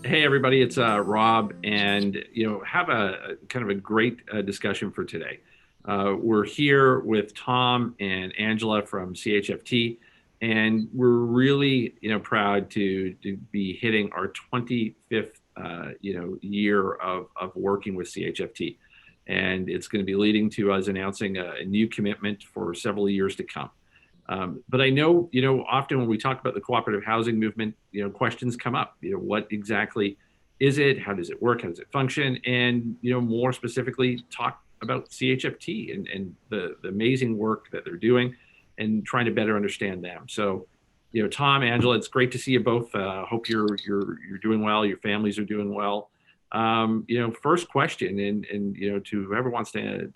Hey everybody, it's Rob, and have a kind of a great discussion for today. We're here with Tom and Anjala from CHFT, and we're really proud to be hitting our 25th year of working with CHFT, and it's going to be leading to us announcing a new commitment for several years to come. But I know, often when we talk about the cooperative housing movement, questions come up. What exactly is it? How does it work? How does it function? And, more specifically, talk about CHFT and the amazing work that they're doing and trying to better understand them. So, Tom, Anjala, it's great to see you both. Hope you're doing well. Your families are doing well. First question, and to whoever wants to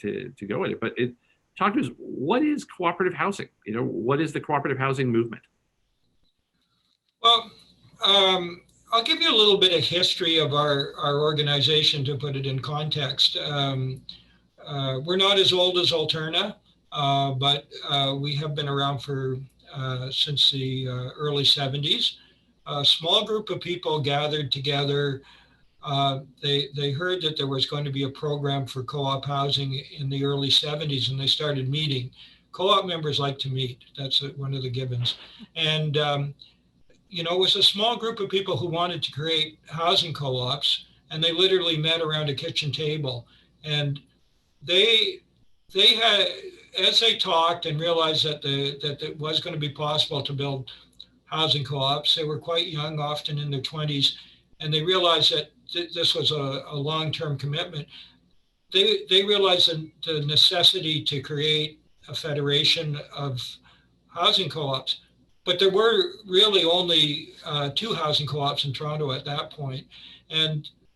go with it, but talk to us, what is cooperative housing? What is the cooperative housing movement? Well, I'll give you a little bit of history of our organization to put it in context. We're not as old as Alterna, but we have been around for since the early 70s. A small group of people gathered together. They heard that there was going to be a program for co-op housing in the early 70s, and they started meeting. Co-op members like to meet. That's one of the givens. And, it was a small group of people who wanted to create housing co-ops, and they literally met around a kitchen table. And they had, as they talked and realized that it was going to be possible to build housing co-ops, they were quite young, often in their 20s, and they realized that this was a long-term commitment. They realized the necessity to create a federation of housing co-ops, but there were really only 2 housing co-ops in Toronto at that point.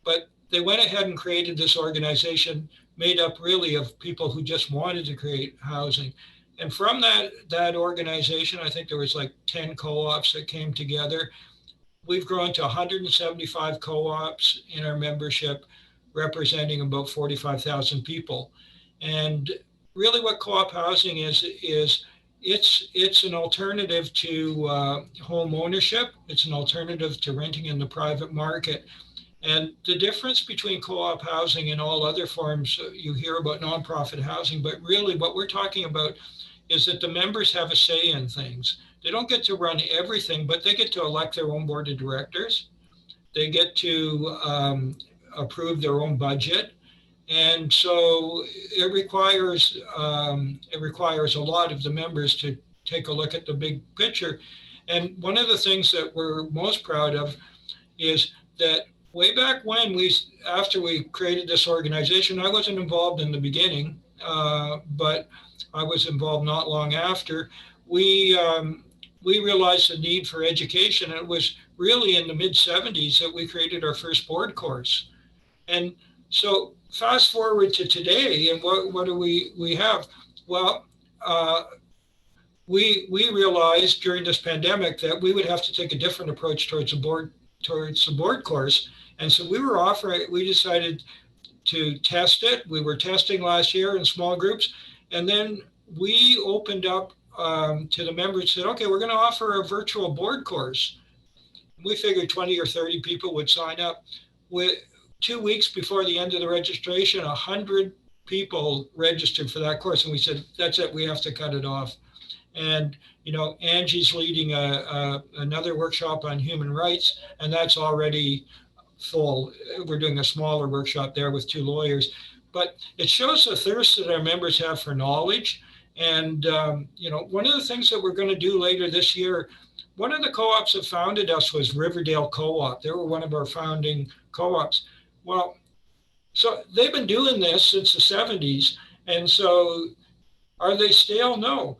But they went ahead and created this organization made up really of people who just wanted to create housing. And from that organization, I think there was like 10 co-ops that came together. We've grown to 175 co-ops in our membership, representing about 45,000 people. And really what co-op housing is it's an alternative to home ownership. It's an alternative to renting in the private market. And the difference between co-op housing and all other forms, you hear about nonprofit housing, but really what we're talking about is that the members have a say in things. They don't get to run everything, but they get to elect their own board of directors. They get to approve their own budget. And so it requires a lot of the members to take a look at the big picture. And one of the things that we're most proud of is that way back when after we created this organization, I wasn't involved in the beginning, but I was involved not long after. We realized the need for education. And it was really in the mid 70s that we created our first board course. And so fast forward to today, and what do we have? Well, we realized during this pandemic that we would have to take a different approach towards the board course. And so we decided to test it. We were testing last year in small groups. And then we opened up to the members, said, okay, we're going to offer a virtual board course. We figured 20 or 30 people would sign up. With 2 weeks before the end of the registration, 100 people registered for that course. And we said, that's it, we have to cut it off. And, Angie's leading another workshop on human rights, and that's already full. We're doing a smaller workshop there with 2 lawyers. But it shows the thirst that our members have for knowledge. And, one of the things that we're going to do later this year, one of the co-ops that founded us was Riverdale Co-op. They were one of our founding co-ops. Well, so they've been doing this since the 70s. And so are they stale? No.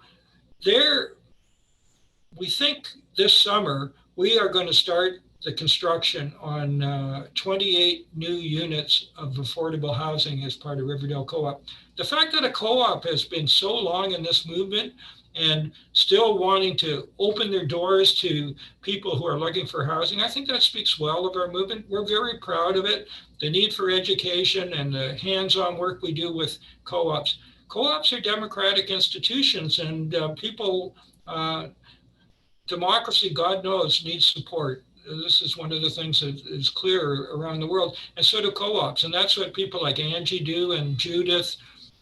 We think this summer we are going to start the construction on 28 new units of affordable housing as part of Riverdale Co-op. The fact that a co-op has been so long in this movement and still wanting to open their doors to people who are looking for housing, I think that speaks well of our movement. We're very proud of it, the need for education and the hands-on work we do with co-ops. Co-ops are democratic institutions, and democracy, God knows, needs support. this is one of the things that is clear around the world, and so do co-ops. And that's what people like Angie do, and Judith,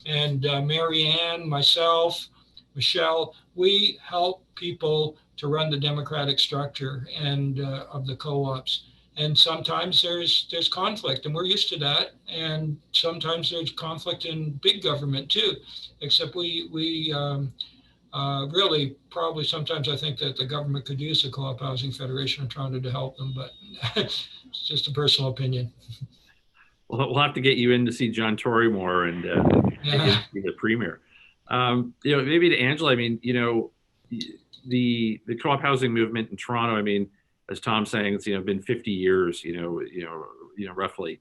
and Mary Ann, myself, Michelle. We help people to run the democratic structure and of the co-ops. And sometimes there's conflict, and we're used to that. And sometimes there's conflict in big government too, except we really, probably sometimes I think that the government could use the Co-op Housing Federation of Toronto to help them, but it's just a personal opinion. Well, we'll have to get you in to see John Tory more and be the premier. Maybe to Anjala, I mean, the co-op housing movement in Toronto, I mean, as Tom's saying, it's, been 50 years, roughly.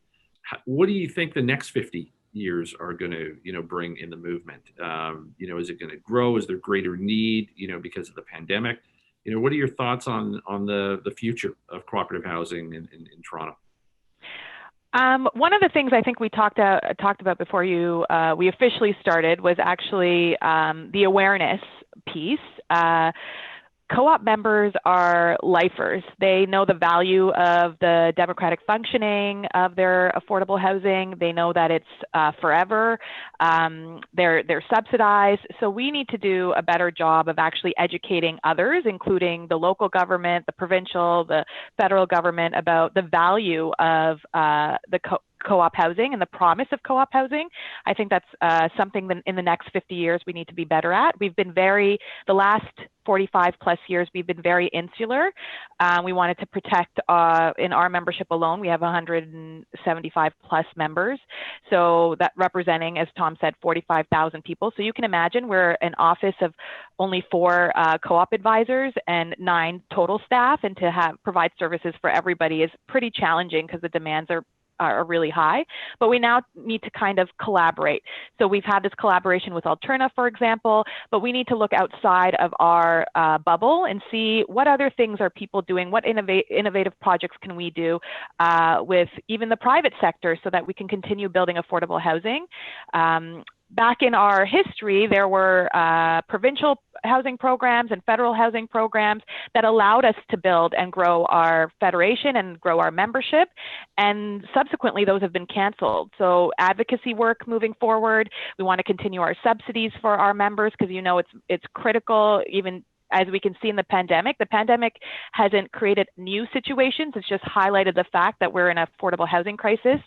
What do you think the next 50 years are going to, bring in the movement? Is it going to grow? Is there greater need, because of the pandemic? What are your thoughts on the future of cooperative housing in Toronto? One of the things I think we talked about before we officially started was actually the awareness piece. Co-op members are lifers. They know the value of the democratic functioning of their affordable housing. They know that it's forever. They're subsidized. So we need to do a better job of actually educating others, including the local government, the provincial, the federal government, about the value of the co-op housing and the promise of co-op housing. I think that's something that in the next 50 years we need to be better at. We've been the last 45 plus years, we've been very insular. We wanted to protect, in our membership alone, we have 175 plus members. So that representing, as Tom said, 45,000 people. So you can imagine we're an office of only 4 co-op advisors and 9 total staff, and to provide services for everybody is pretty challenging because the demands are really high, but we now need to kind of collaborate. So we've had this collaboration with Alterna, for example, but we need to look outside of our bubble and see what other things are people doing, what innovative projects can we do with even the private sector so that we can continue building affordable housing. Back in our history, there were provincial housing programs and federal housing programs that allowed us to build and grow our federation and grow our membership. And subsequently, those have been canceled. So advocacy work moving forward, we want to continue our subsidies for our members because it's critical. Even as we can see in the pandemic hasn't created new situations. It's just highlighted the fact that we're in an affordable housing crisis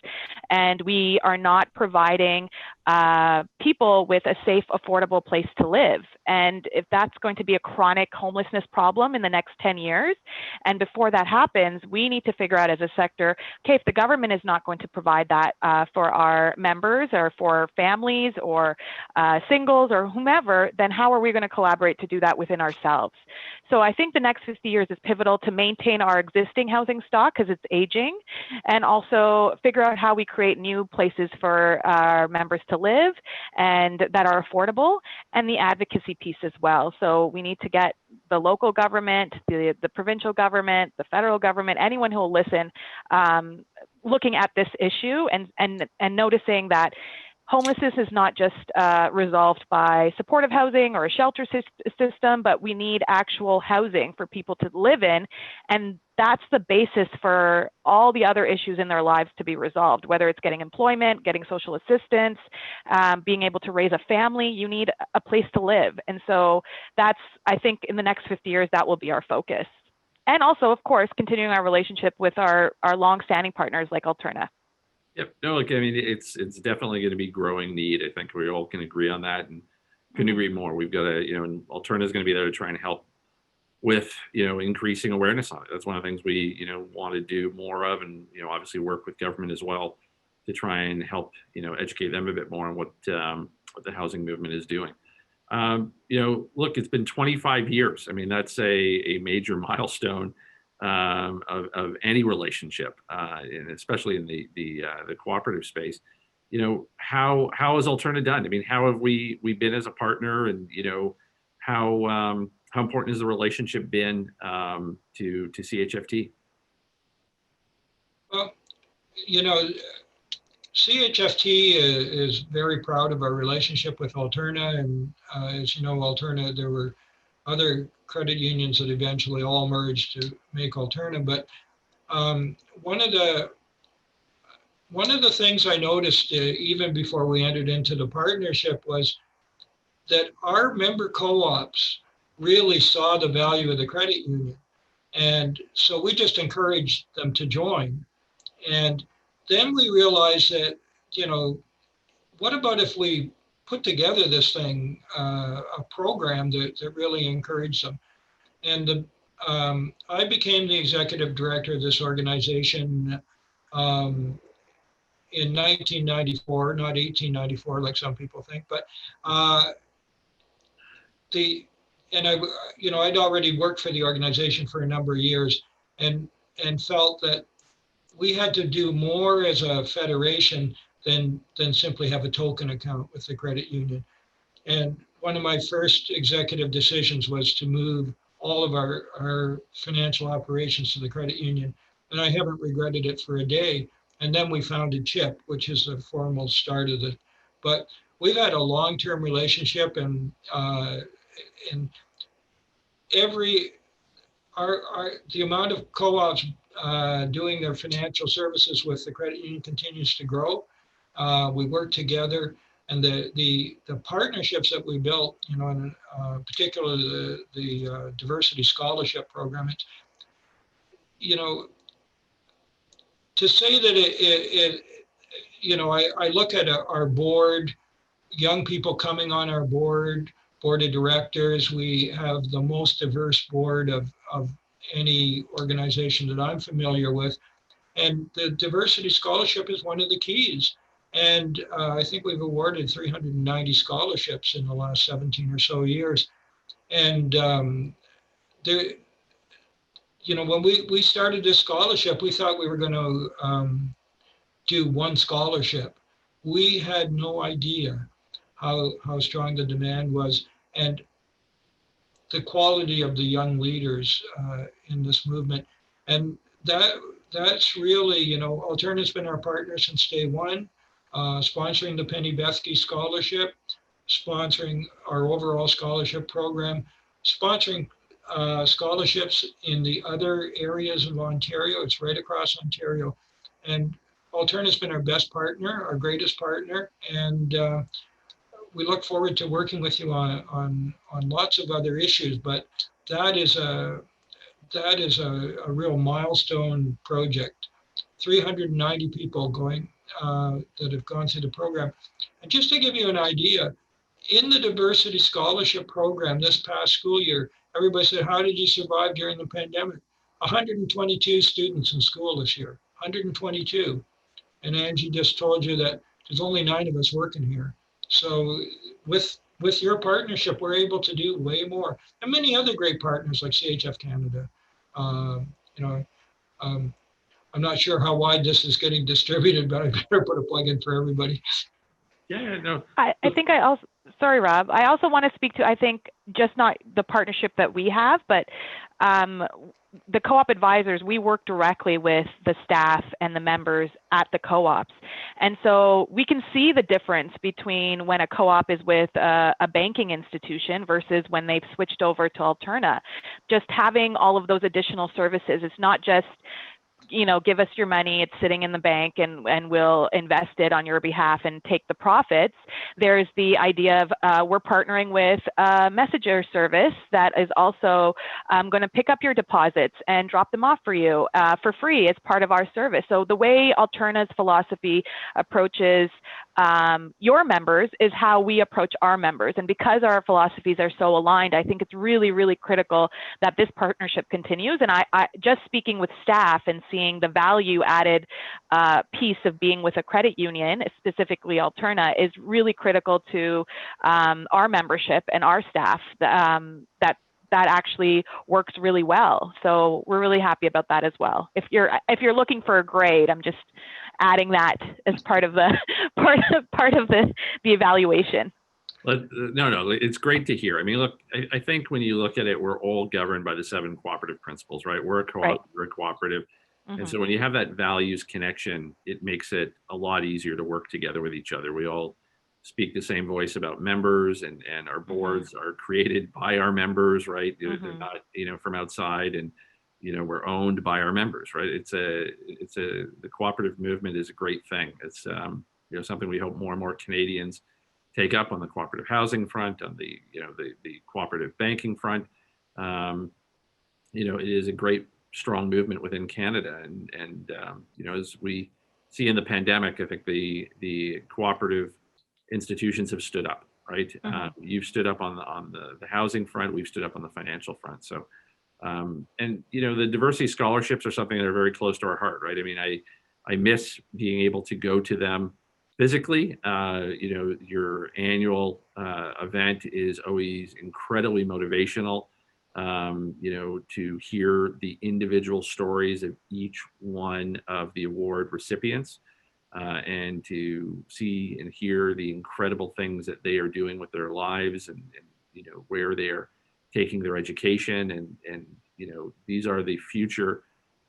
and we are not providing people with a safe, affordable place to live. And if that's going to be a chronic homelessness problem in the next 10 years, and before that happens, we need to figure out as a sector, okay, if the government is not going to provide that for our members or for families or singles or whomever, then how are we going to collaborate to do that within ourselves? So I think the next 50 years is pivotal to maintain our existing housing stock because it's aging, and also figure out how we create new places for our members to live and that are affordable, and the advocacy piece as well. So we need to get the local government, the provincial government, the federal government, anyone who will listen, looking at this issue and noticing that homelessness is not just resolved by supportive housing or a shelter system, but we need actual housing for people to live in. And that's the basis for all the other issues in their lives to be resolved, whether it's getting employment, getting social assistance, being able to raise a family. You need a place to live. And so that's, I think in the next 50 years, that will be our focus. And also, of course, continuing our relationship with our longstanding partners like Alterna. Yep. No, look, I mean, it's definitely going to be growing need. I think we all can agree on that, and couldn't agree more. We've got to, and Alterna is going to be there to try and help with, increasing awareness on it. That's one of the things we, want to do more of, and, obviously work with government as well to try and help, educate them a bit more on what the housing movement is doing. Look, it's been 25 years. I mean, that's a major milestone of any relationship, and especially in the cooperative space. How has Alterna done? I mean, how have we been as a partner, and how important has the relationship been to CHFT? Well, CHFT is very proud of our relationship with Alterna, and as you know, Alterna, there were other credit unions that eventually all merged to make Alterna, but One of the things I noticed even before we entered into the partnership was that our member co-ops really saw the value of the credit union. And so we just encouraged them to join. And then we realized that, what about if we put together this thing, a program that really encouraged them? And I became the executive director of this organization in 1994, not 1894, like some people think, but I'd already worked for the organization for a number of years, and felt that we had to do more as a federation than simply have a token account with the credit union. And one of my first executive decisions was to move all of our financial operations to the credit union, and I haven't regretted it for a day. And then we founded CHIP, which is the formal start of it. But we've had a long-term relationship, and every the amount of co-ops doing their financial services with the credit union continues to grow. We work together, and the partnerships that we built, and particularly the diversity scholarship program. It's, to say that I look at our board, young people coming on our board of directors. We have the most diverse board of any organization that I'm familiar with. And the diversity scholarship is one of the keys. And I think we've awarded 390 scholarships in the last 17 or so years. And when we started this scholarship, we thought we were going to do one scholarship. We had no idea how strong the demand was, and the quality of the young leaders in this movement. And that's really, Alterna's been our partner since day one, sponsoring the Penny Bethke Scholarship, sponsoring our overall scholarship program, sponsoring scholarships in the other areas of Ontario. It's right across Ontario. And Alterna's been our best partner, our greatest partner, and we look forward to working with you on lots of other issues. But that is a real milestone project. 390 people that have gone through the program. And just to give you an idea, in the diversity scholarship program this past school year, everybody said, how did you survive during the pandemic? 122 students in school this year, 122. And Angie just told you that there's only 9 of us working here. So with your partnership, we're able to do way more. And many other great partners like CHF Canada. I'm not sure how wide this is getting distributed, but I better put a plug in for everybody. Yeah, no. I think I also, sorry, Rob, I also want to speak to, I think, just not the partnership that we have, but the co-op advisors, we work directly with the staff and the members at the co-ops. And so we can see the difference between when a co-op is with a banking institution versus when they've switched over to Alterna. Just having all of those additional services, it's not just, give us your money, it's sitting in the bank and we'll invest it on your behalf and take the profits. There's the idea of we're partnering with a messenger service that is also going to pick up your deposits and drop them off for you for free as part of our service. So the way Alterna's philosophy approaches your members is how we approach our members. And because our philosophies are so aligned, I think it's really, really critical that this partnership continues. And I just speaking with staff and seeing the value added piece of being with a credit union, specifically Alterna, is really critical to our membership and our staff. That actually works really well. So we're really happy about that as well. If you're looking for a grade, I'm just adding that as part of the the evaluation. No, it's great to hear. I mean, look, I think when you look at it, we're all governed by the 7 cooperative principles, right? We're a co-op, right. We're a cooperative. Mm-hmm. And so when you have that values connection, it makes it a lot easier to work together with each other. We all speak the same voice about members, and our boards mm-hmm. are created by our members, right? Mm-hmm. They're not, from outside. And we're owned by our members, right? The cooperative movement is a great thing. It's, something we hope more and more Canadians take up on the cooperative housing front, on the cooperative banking front. It is a great, strong movement within Canada. And as we see in the pandemic, I think the cooperative institutions have stood up, right? Mm-hmm. You've stood up on the housing front. We've stood up on the financial front. So, and the diversity scholarships are something that are very close to our heart, right? I mean, I miss being able to go to them physically. Your annual event is always incredibly motivational. To hear the individual stories of each one of the award recipients, and to see and hear the incredible things that they are doing with their lives, and where they're taking their education, and these are the future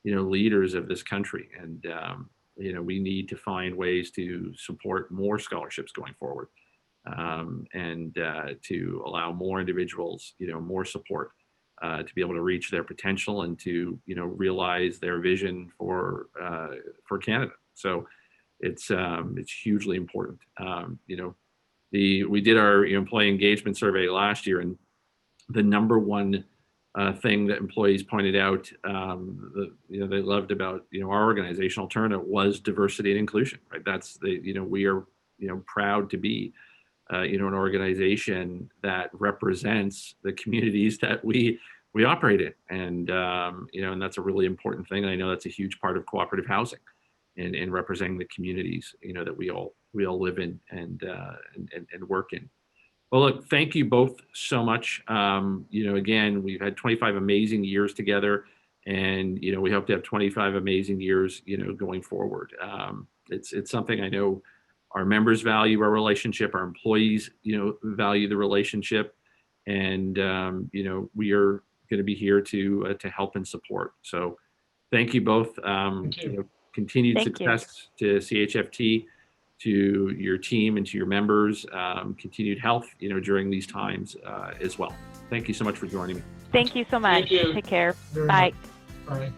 leaders of this country, and we need to find ways to support more scholarships going forward, and to allow more individuals more support to be able to reach their potential and to realize their vision for Canada. So it's hugely important. We did our employee engagement survey last year, and the number one thing that employees pointed out they loved about our organization Alterna was diversity and inclusion. Right, that's we are proud to be an organization that represents the communities that we operate in, and and that's a really important thing. And I know that's a huge part of cooperative housing, and representing the communities that we all live in and work in. Well, look, thank you both so much. Again, we've had 25 amazing years together, and we hope to have 25 amazing years going forward. It's something I know our members value our relationship, our employees value the relationship, and we are going to be here to help and support. So thank you both. Thank you. Continued Thank success to CHFT, to your team, and to your members. Continued health during these times as well. Thank you so much for joining me. Thank you so much. Thank you. Take care. Very Bye. much. Bye.